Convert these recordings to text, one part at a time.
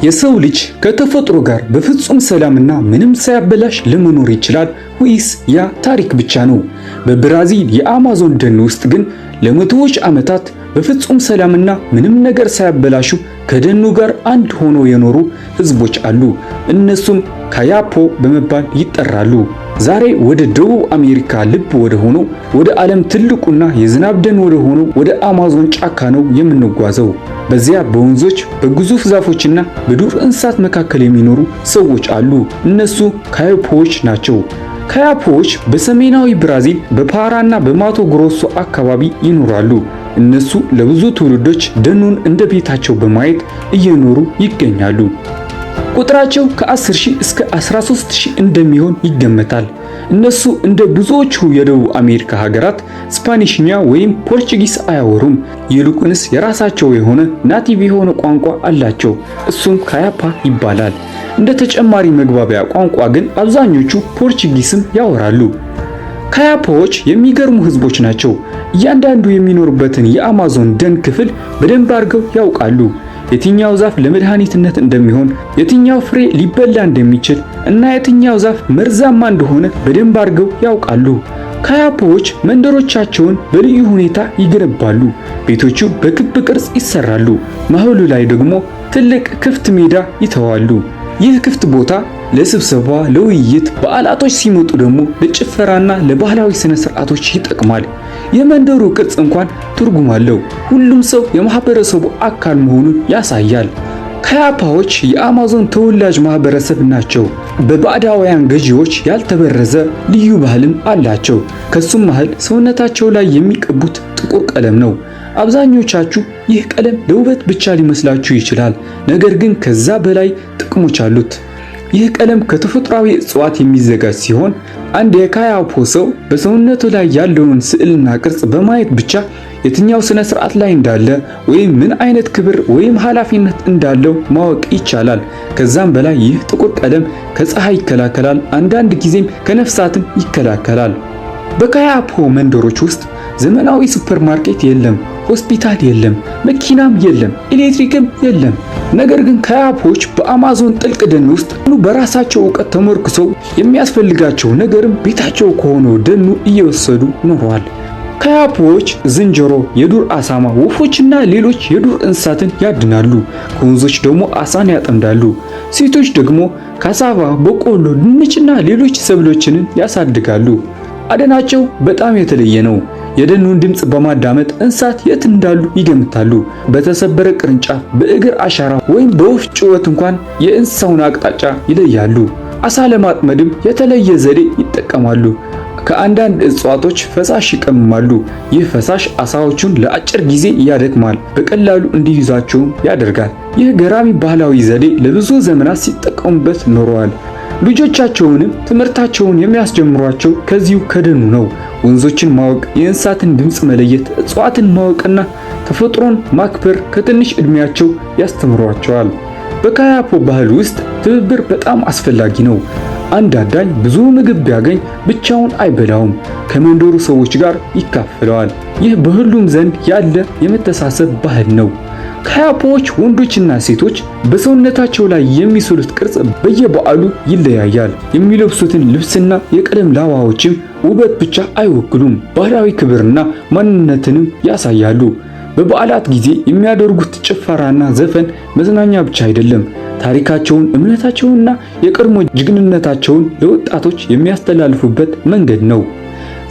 የሰው ልጅ ከተፈጥሮ ጋር በፍጹም ሰላምና ምንም ሳያበላሽ ለመኖር ይችላል ወይስ ያ ታሪክ ብቻ ነው? በብራዚል የአማዞን ደን ውስጥ ግን ለመቶዎች ዓመታት በፍጹም ሰላምና ምንም ነገር ሳያበላሹ ከደኑ ጋር አንድ ሆኖ የኖሩ ህዝቦች አሉ። እነሱም ካያፖ በመባል ይጠራሉ። ዛሬ ወደ ደቡብ አሜሪካ ልብ ወደ ሆነው ወደ ዓለም ትልቁና የዝናብ ደን ወደ ሆነው ወደ አማዞን ጫካ ነው የምንጓዘው። በዚያ በወንዞች በግዙፍ ዛፎችና በዱር እንስሳት መካከል የሚኖሩ ሰዎች አሉ። እነሱ ካያፖዎች ናቸው። ካያፖዎች በሰሜናዊ ብራዚል በፓራና በማቶ ግሮሶ አካባቢ ይኖራሉ። እነሱ ለብዙ ትውልዶች ደኑን እንደ ቤታቸው በማየት እየኖሩ ይገኛሉ። ቁጥራቸው ከ10,000 እስከ 13,000 እንደሚሆን ይገመታል። እነሱ እንደ ብዙዎቹ የደቡብ አሜሪካ ሀገራት ስፓኒሽኛ ወይም ፖርቹጊስ አያወሩም። ይልቁንስ የራሳቸው የሆነ ናቲቭ የሆነ ቋንቋ አላቸው። እሱም ካያፓ ይባላል። እንደ ተጨማሪ መግባቢያ ቋንቋ ግን አብዛኞቹ ፖርቹጊስም ያወራሉ። ካያፖዎች የሚገርሙ ህዝቦች ናቸው። እያንዳንዱ የሚኖርበትን የአማዞን ደን ክፍል በደንብ አድርገው ያውቃሉ። የትኛው ዛፍ ለመድኃኒትነት እንደሚሆን፣ የትኛው ፍሬ ሊበላ እንደሚችል እና የትኛው ዛፍ መርዛማ እንደሆነ በደንብ አድርገው ያውቃሉ። ካያፖዎች መንደሮቻቸውን በልዩ ሁኔታ ይገነባሉ። ቤቶቹ በክብ ቅርጽ ይሰራሉ። መሃሉ ላይ ደግሞ ትልቅ ክፍት ሜዳ ይተዋሉ። ይህ ክፍት ቦታ ለስብሰባ፣ ለውይይት፣ በዓላቶች ሲመጡ ደግሞ ለጭፈራና ለባህላዊ ስነ ስርዓቶች ይጠቅማል። የመንደሩ ቅርጽ እንኳን ትርጉም አለው። ሁሉም ሰው የማህበረሰቡ አካል መሆኑን ያሳያል። ካያፓዎች የአማዞን ተወላጅ ማህበረሰብ ናቸው። በባዕዳውያን ገዢዎች ያልተበረዘ ልዩ ባህልም አላቸው። ከሱም መሃል ሰውነታቸው ላይ የሚቀቡት ጥቁር ቀለም ነው። አብዛኞቻችሁ ይህ ቀለም ለውበት ብቻ ሊመስላችሁ ይችላል። ነገር ግን ከዛ በላይ ጥቅሞች አሉት። ይህ ቀለም ከተፈጥሯዊ እጽዋት የሚዘጋጅ ሲሆን አንድ የካያፖ ሰው በሰውነቱ ላይ ያለውን ስዕልና ቅርጽ በማየት ብቻ የትኛው ስነ ስርዓት ላይ እንዳለ ወይም ምን አይነት ክብር ወይም ኃላፊነት እንዳለው ማወቅ ይቻላል። ከዛም በላይ ይህ ጥቁር ቀለም ከፀሐይ ይከላከላል፣ አንዳንድ ጊዜም ከነፍሳትም ይከላከላል። በካያፖ መንደሮች ውስጥ ዘመናዊ ሱፐርማርኬት የለም፣ ሆስፒታል የለም፣ መኪናም የለም፣ ኤሌክትሪክም የለም። ነገር ግን ካያፖዎች በአማዞን ጥልቅ ደን ውስጥ በራሳቸው ዕውቀት ተመርኩዘው የሚያስፈልጋቸው ነገርም ቤታቸው ከሆነው ደኑ እየወሰዱ ኖረዋል። ካያፖዎች ዝንጀሮ፣ የዱር አሳማ፣ ወፎችና ሌሎች የዱር እንስሳትን ያድናሉ። ከወንዞች ደግሞ አሳን ያጠምዳሉ። ሴቶች ደግሞ ካሳቫ፣ በቆሎ፣ ድንችና ሌሎች ሰብሎችን ያሳድጋሉ። አደናቸው በጣም የተለየ ነው። የደኑን ድምጽ በማዳመጥ እንስሳት የት እንዳሉ ይገምታሉ። በተሰበረ ቅርንጫፍ፣ በእግር አሻራ ወይም በወፍ ጩኸት እንኳን የእንስሳውን አቅጣጫ ይለያሉ። አሳ ለማጥመድም የተለየ ዘዴ ይጠቀማሉ። ከአንዳንድ እጽዋቶች ፈሳሽ ይቀምማሉ። ይህ ፈሳሽ አሳዎቹን ለአጭር ጊዜ ያደክማል፣ በቀላሉ እንዲይዛቸውም ያደርጋል። ይህ ገራሚ ባህላዊ ዘዴ ለብዙ ዘመናት ሲጠቀሙበት ኖረዋል። ልጆቻቸውንም ትምህርታቸውን የሚያስጀምሯቸው ከዚሁ ከደኑ ነው። ወንዞችን ማወቅ፣ የእንስሳትን ድምጽ መለየት፣ እጽዋትን ማወቅና ተፈጥሮን ማክበር ከትንሽ ዕድሜያቸው ያስተምሯቸዋል። በካያፖ ባህል ውስጥ ትብብር በጣም አስፈላጊ ነው። አንድ አዳኝ ብዙ ምግብ ቢያገኝ ብቻውን አይበላውም፣ ከመንደሩ ሰዎች ጋር ይካፈለዋል። ይህ በሁሉም ዘንድ ያለ የመተሳሰብ ባህል ነው። ካያፖዎች ወንዶችና ሴቶች በሰውነታቸው ላይ የሚስሉት ቅርጽ በየበዓሉ ይለያያል። የሚለብሱትን ልብስና የቀለም ላባዎችም ውበት ብቻ አይወክሉም፣ ባህላዊ ክብርና ማንነትንም ያሳያሉ። በበዓላት ጊዜ የሚያደርጉት ጭፈራና ዘፈን መዝናኛ ብቻ አይደለም፣ ታሪካቸውን፣ እምነታቸውንና የቀድሞ ጀግንነታቸውን ለወጣቶች የሚያስተላልፉበት መንገድ ነው።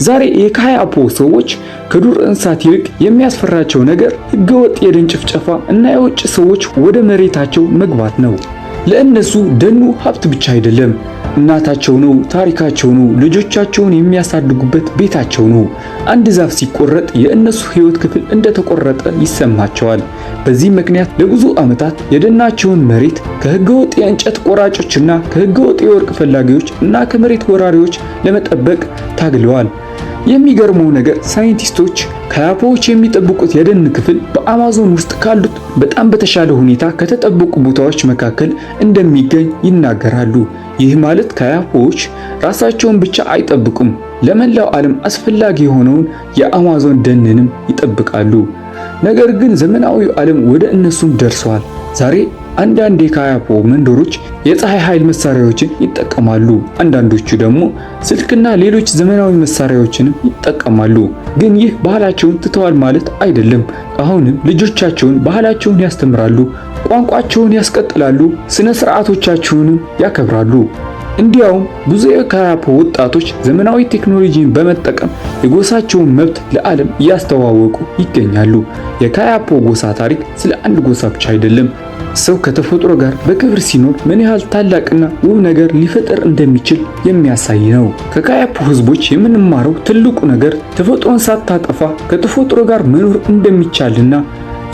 ዛሬ የካያፖ ሰዎች ከዱር እንስሳት ይልቅ የሚያስፈራቸው ነገር ህገወጥ የደን ጭፍጨፋ እና የውጭ ሰዎች ወደ መሬታቸው መግባት ነው። ለእነሱ ደኑ ሀብት ብቻ አይደለም፣ እናታቸው ነው፣ ታሪካቸው ነው፣ ልጆቻቸውን የሚያሳድጉበት ቤታቸው ነው። አንድ ዛፍ ሲቆረጥ የእነሱ ህይወት ክፍል እንደተቆረጠ ይሰማቸዋል። በዚህ ምክንያት ለብዙ ዓመታት የደናቸውን መሬት ከህገወጥ የእንጨት ቆራጮችና ከህገወጥ የወርቅ ፈላጊዎች እና ከመሬት ወራሪዎች ለመጠበቅ ታግለዋል። የሚገርመው ነገር ሳይንቲስቶች ካያፖዎች የሚጠብቁት የደን ክፍል በአማዞን ውስጥ ካሉት በጣም በተሻለ ሁኔታ ከተጠበቁ ቦታዎች መካከል እንደሚገኝ ይናገራሉ። ይህ ማለት ካያፖዎች ራሳቸውን ብቻ አይጠብቁም፣ ለመላው ዓለም አስፈላጊ የሆነውን የአማዞን ደንንም ይጠብቃሉ። ነገር ግን ዘመናዊው ዓለም ወደ እነሱም ደርሷል። ዛሬ አንዳንድ የካያፖ መንደሮች የፀሐይ ኃይል መሳሪያዎችን ይጠቀማሉ። አንዳንዶቹ ደግሞ ስልክና ሌሎች ዘመናዊ መሳሪያዎችንም ይጠቀማሉ። ግን ይህ ባህላቸውን ትተዋል ማለት አይደለም። አሁንም ልጆቻቸውን ባህላቸውን ያስተምራሉ፣ ቋንቋቸውን ያስቀጥላሉ፣ ስነ ስርዓቶቻቸውንም ያከብራሉ። እንዲያውም ብዙ የካያፖ ወጣቶች ዘመናዊ ቴክኖሎጂን በመጠቀም የጎሳቸውን መብት ለዓለም እያስተዋወቁ ይገኛሉ። የካያፖ ጎሳ ታሪክ ስለ አንድ ጎሳ ብቻ አይደለም። ሰው ከተፈጥሮ ጋር በክብር ሲኖር ምን ያህል ታላቅና ውብ ነገር ሊፈጠር እንደሚችል የሚያሳይ ነው። ከካያፖ ህዝቦች የምንማረው ትልቁ ነገር ተፈጥሮን ሳታጠፋ ከተፈጥሮ ጋር መኖር እንደሚቻልና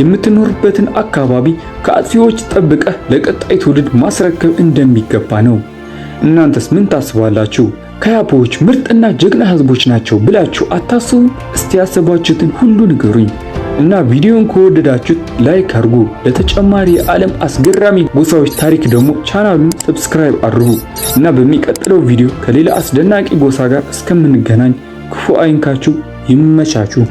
የምትኖርበትን አካባቢ ከአጥፊዎች ጠብቀህ ለቀጣይ ትውልድ ማስረከብ እንደሚገባ ነው። እናንተስ ምን ታስባላችሁ? ካያፖዎች ምርጥና ጀግና ህዝቦች ናቸው ብላችሁ አታስቡ? እስቲ ያሰባችሁትን ሁሉ ንገሩኝ። እና ቪዲዮን ከወደዳችሁት ላይክ አድርጉ። ለተጨማሪ የዓለም አስገራሚ ጎሳዎች ታሪክ ደግሞ ቻናሉን ሰብስክራይብ አድርጉ። እና በሚቀጥለው ቪዲዮ ከሌላ አስደናቂ ጎሳ ጋር እስከምንገናኝ ክፉ አይንካችሁ። ይመቻችሁ።